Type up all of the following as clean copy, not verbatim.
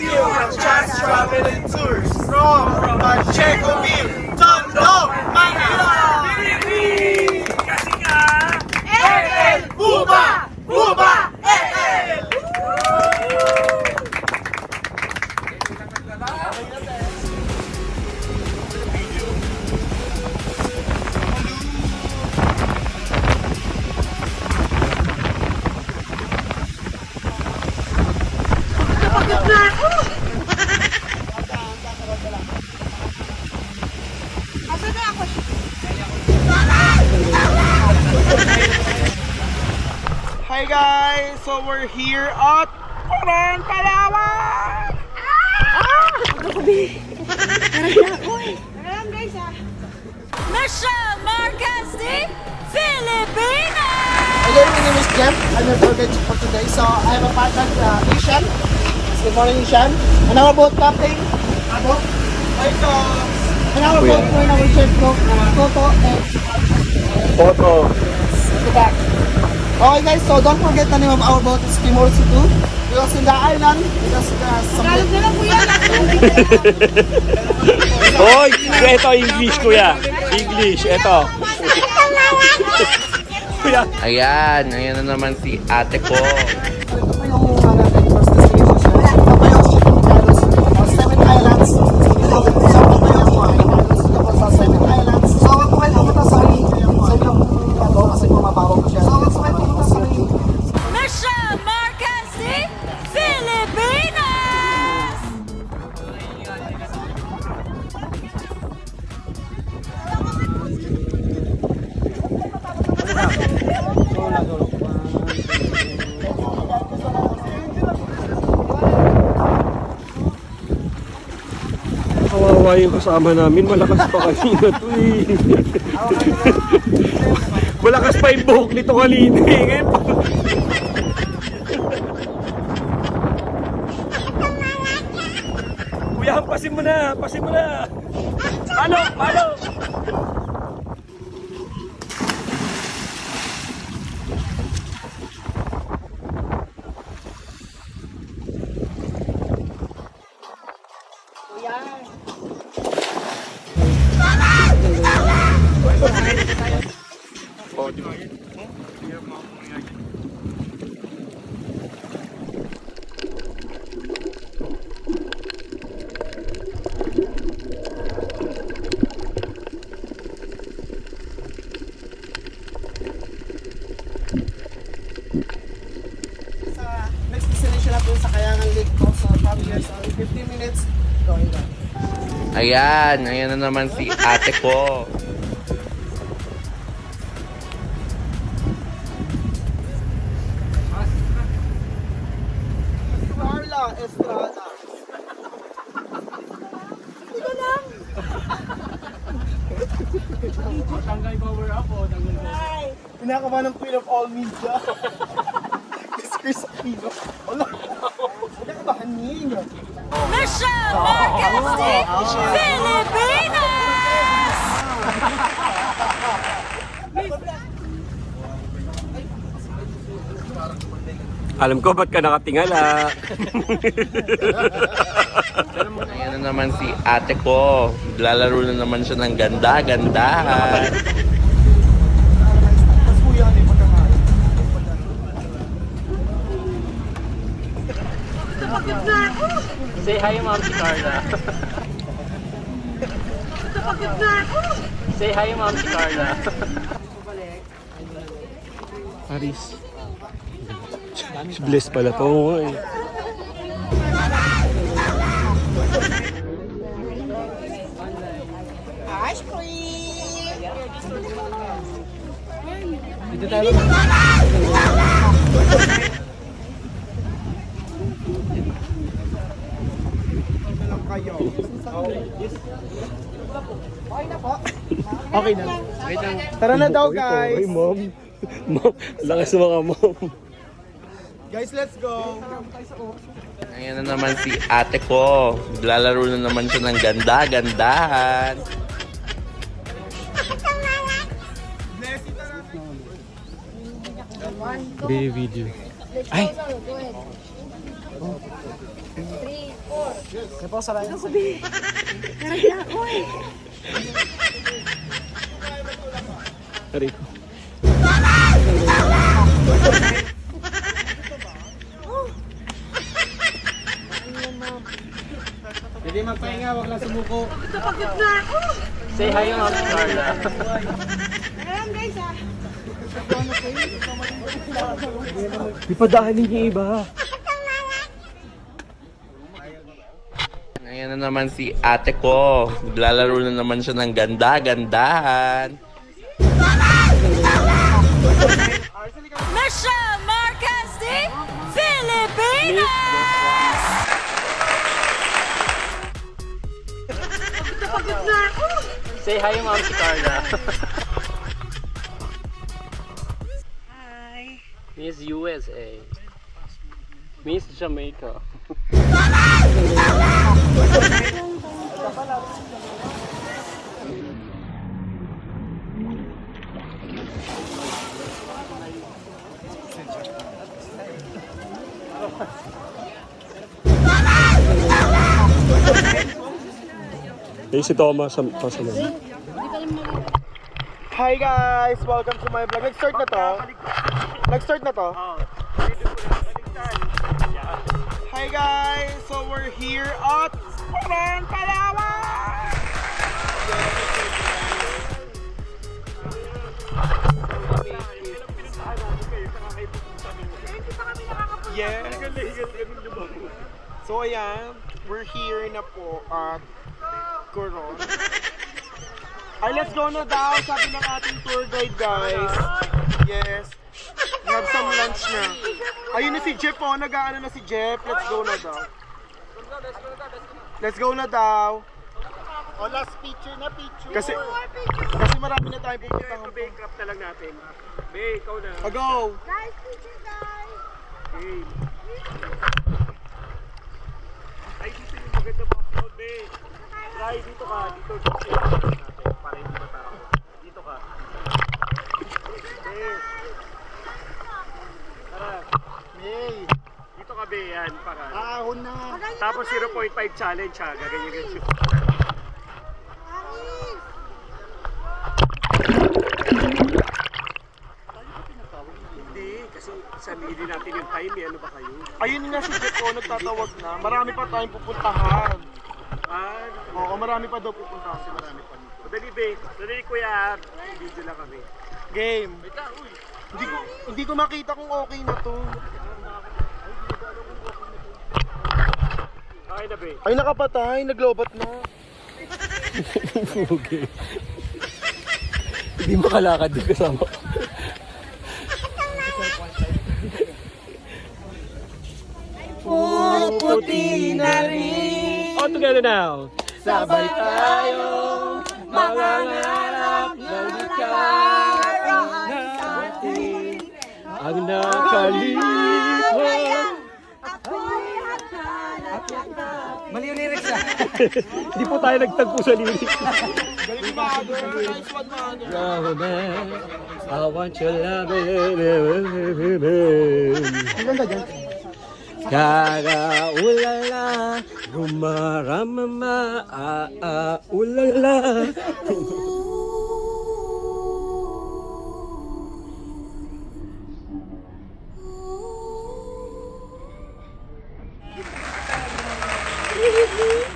you have just traveling tours from Pachecoville, Tondo, Manila! Kasi nga, El Buba! Buba! El! Hi guys! So we're here at Coron, Palawan! Michelle Marquez de Filipinas! Hello, my name is Jeff. I'm your tour guide for today. So I have a partner, Ishan. Good morning, Ishan. And our boat captain, Abo. And our boat crew and our chef cook, Toto and Photo! the back. Okay guys, so don't forget the name of our boat is Timor Situ. Because in the island, because Tagalog na lang kuya. Hoy, ito English kuya. English, ito. Kuya. Ayan na naman si ate ko. ito po yung natin first destination. Ito po yung Seven Islands. Ito po sa Seven Islands. So wag po kayo pumunta sa inyong kasi pumabawa ko siya. So wag po kayo pumunta sa Michelle Marquez de Filipinas! Kawawa yung kasama namin. Malakas pa kanina to eh. Malakas pa yung buhok nito kanina eh. Ngayon pa. Kuya, pasin mo na. Pasin mo na. Palo, palo. next destination na po sa Kayangan Lake po. So from here, so 15 minutes, going down. Ayan na naman si ate ko. Carla Estrada. Pinakaman ng Queen of All Media. Miss Chris Aquino. Wala. Wala ka ba, haning? Michelle Marquez de Filipinas! Alam ko ba't ka nakatingala. Ayan na naman si ate ko. Lalaro na naman siya ng ganda-gandahan. Say hi, Ma'am si Carla. Say hi, Ma'am si Carla. Paris. Bless pala po eh. Ice cream! Dito tayo. Kayo. Okay na po. Okay na. Tara na daw guys. Ay, ma'am. Ma'am, lakas mga ma'am. Guys, let's go. Ayan na naman si ate ko. Lalaro na naman siya ng ganda-gandahan. Video. Ay! Kaya po, salamat. Tari ko. Hindi magpahinga, wag lang sumuko. Say hi, Ma'am Carla. Di pa daanin yung iba. Ngayon na naman si ate ko. Naglalaro na naman siya ng ganda-gandahan. Michelle Marquez de Filipinas! Say hi, Ma'am Carla. Hi. Miss USA. Miss Jamaica. Eh, si Thomas, pasalan. Hi guys! Welcome to my vlog. Nag-start na to? Nag-start na to? Hi guys! So we're here at Paran, Palawan! Yeah. So ayan, we're here na po at Coron. Ay, let's go na daw, sabi ng ating tour guide, guys. Yes. We have some lunch na. Ayun na si Jeff, oh. Nag-aano na si Jeff. Let's go na daw. Let's go na daw. O, last picture na picture. Kasi marami na tayong pupuntahan. Bankrupt na lang natin. Be, ikaw na. Go! Guys, picture guys. Hey. Ay, dito yung maganda mga upload, be. Try, dito ka. Dito natin. Para hindi mataraw. Dito ka. Be. Tara. Hey, Dito ka, be. Yan, para. ahon na. Tapos 0.5 challenge, ha. Gaganyan-ganyan. Hindi, kasi sarili natin yung time, eh. Ano ba kayo? Ayun nga si Jeff, oh. Nagtatawag na. Marami pa tayong pupuntahan. Ah, Oo, marami pa daw pupuntahan. Marami pa. madali, be. Madali, kuya. Video lang kami. Game. Hindi ko makita kung okay na to. Okay na, be. Ay, nakapatay. Naglobat na. Okay. Hindi makalakad din kasama ko. Puputi na rin. All together now. Sabay tayo mangangarap ng likaraan natin ang nakalimutan. Mali yung lyrics ah. Hindi po tayo nagtagpo sa lyrics. Galing mother. Nice one, mother. Love man, I want your love. Ang ganda dyan. Kara ulala, gumaramama, ulala.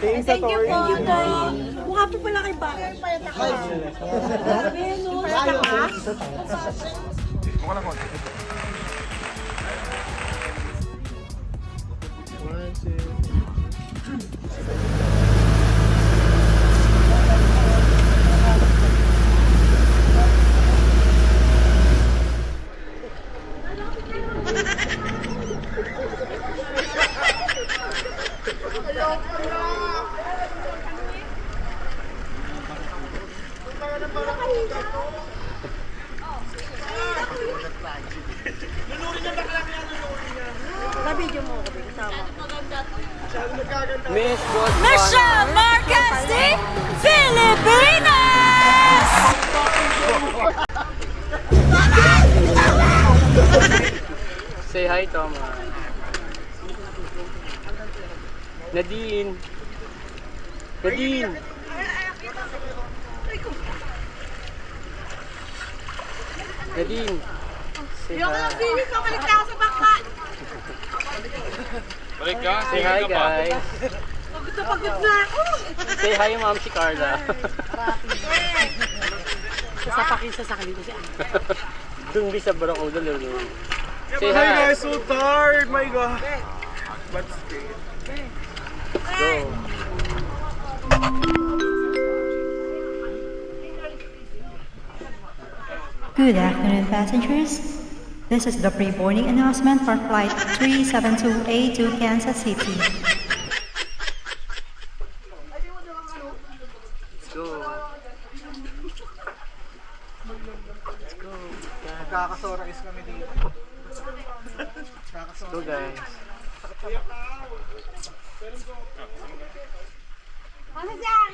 Thanks sa tour. Mukha po pala kay Bakit. Michelle Marquez de Filipinas! Say hi, Thomas. Nadine. Nadine. Nadine. Say hi. Balik ka. Say hi, guys. Pagod na ako. Say hi, Ma'am si Carla. Sasapakisa sa kanila siya. Dung sa Barracuda, lulu. Say Hi hi. guys, so tired. My God. But still. Let's go. Good afternoon, passengers. This is the pre-boarding announcement for Flight 372A to Kansas City. Let's go. Let's go. Magkakasorais kami dito. Let's go, guys.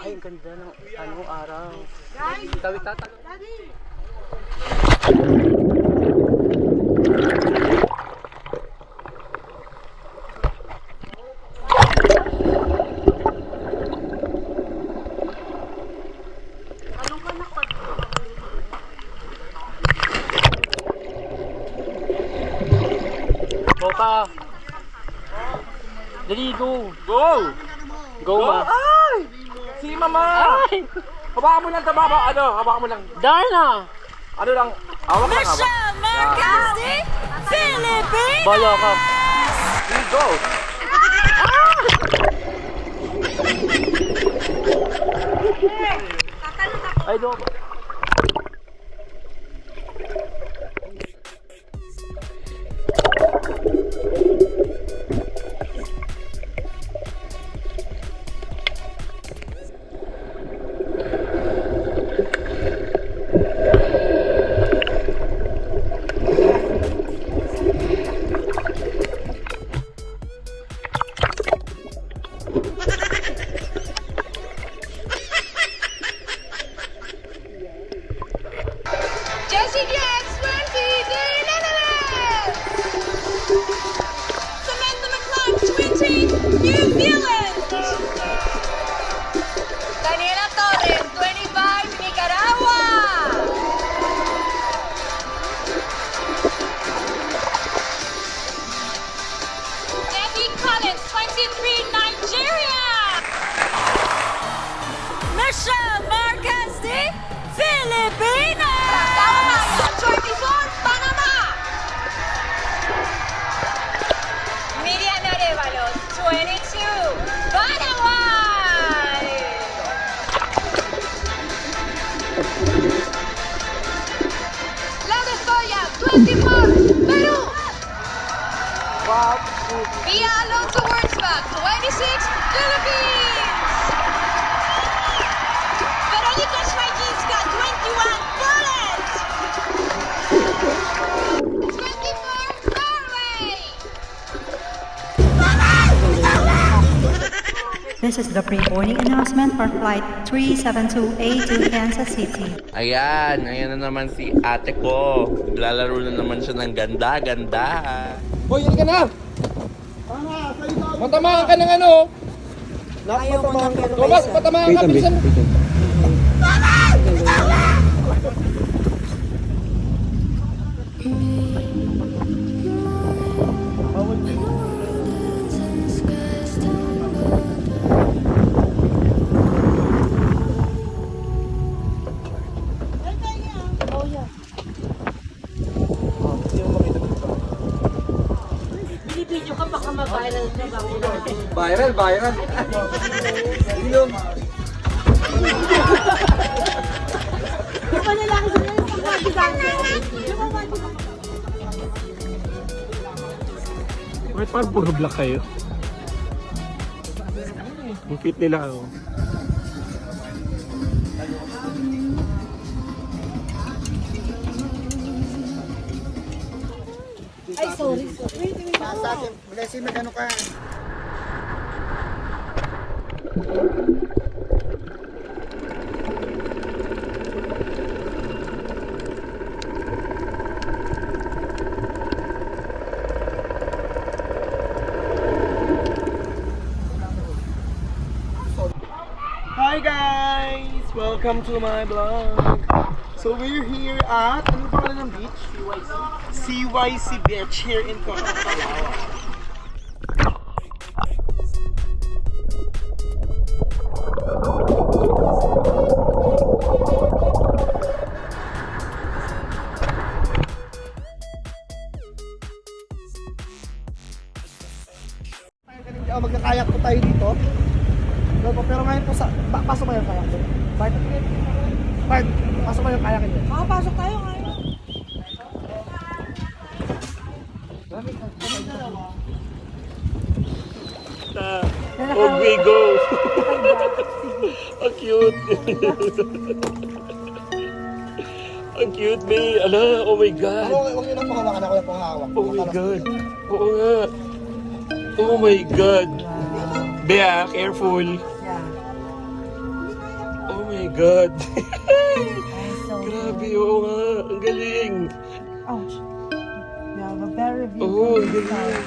Ay, ang ganda ng araw. Tawid tatalo. Boka. Dali, go. Go! Go, ma. Ay! Si Mama! Ay! Habakan mo lang sa baba. Habakan mo lang. Darna! Ano lang? Hawak lang, hawak. Michelle Marquez de Philippines! Bala ka. Go! Ay, do. Jesse gets 20 the Netherlands! Samantha McCloud 20 New Zealand! Daniela Torres 25 Nicaragua! Debbie Collins 23 Nigeria! Michelle Marquez de Filipinas! 24 Panama! Miriam Arevalos 22 Paraguay! Laura Soya 24 Peru! Via Alonso Wurzbach 26 Philippines! Veronika Schwajcinska 21 Poland! 24 Norway! This is the pre-boarding announcement for Flight 372A to Kansas City. Ayan na naman si ate ko. Lalaro na naman siya ng ganda-ganda. Hoy, yan ka na! Matamaan ka ng ano? Thomas, matamaan ka. Bilisan mo. Video ka baka ma-viral ka ba? Viral, viral. Ilong. Yung pa lalaki sa mga pagkakagano. Bakit parang puro black kayo? Ang fit nila, oh. Ay, sorry. Sa akin, blessing na gano'n ka. Welcome to my vlog. So we're here at, ano ba pala ng beach? CYC Beach here in Coron, Palawan. Magkakayak po tayo dito. Pero ngayon po pasok mo yung kayak ko. Bart, pasok mo yung kayak niyo. Makapasok tayo ngayon. Oh, we go. Ang cute. Ang cute, May. Ala, oh my God. Huwag yun ang pahawakan ako yung pahawak. Oh my God. Oo nga. Oh my God. Bea, careful. Yeah. Oh my God. So, Grabe, oo nga. Ang galing. ouch. You have a very Oo, beautiful ang galing.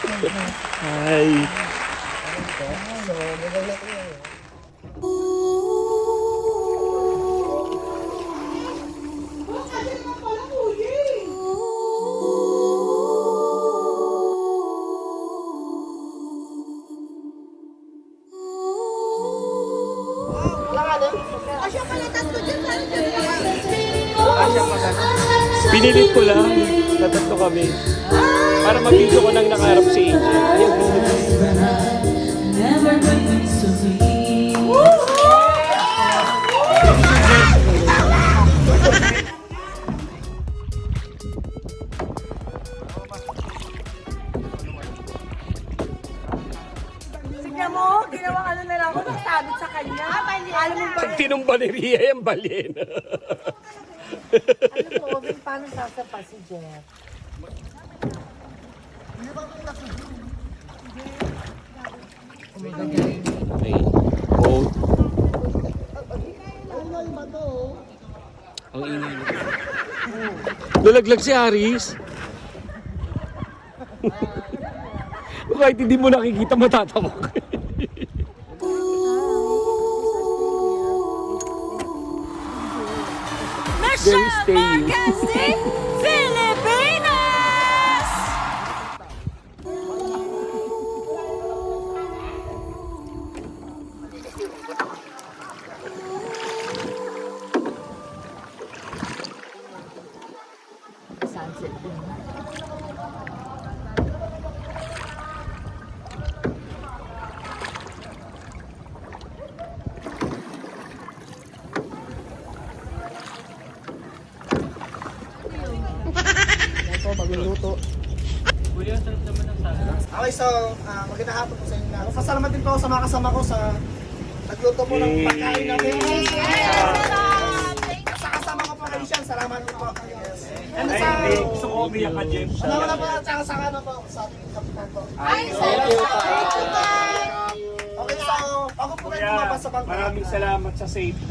side. Hi. Pinilit ko lang. Tatatlo kami. Para mag-video ko nang nakaharap si Angel. Ayun. Tignan mo, ginawang ano na lang ako, nagsabit sa kanya. Alam mo ba, Pag tinumba ni Ria yung balyena. alam mo, paano sasapa si Jeff? Okay. Oh. Ang ingay mo. Lalaglag si Aris. Kahit hindi mo nakikita, matatawa ka. Very staying. Pilipinas! Sunset din. Ito, magluluto. Okay, so magandang hapon po sa inyo na. Pasalamat din po ako sa mga kasama ko sa nagluto po ng pagkain namin. Sa kasama ko po kayo siya, salamat po. And sa... Gusto ko umiyak ka, James. Wala po at saka sa ano po, sa ating kapitan po. Okay, so ako po kayo lumabas sa bangka. Maraming salamat sa safety.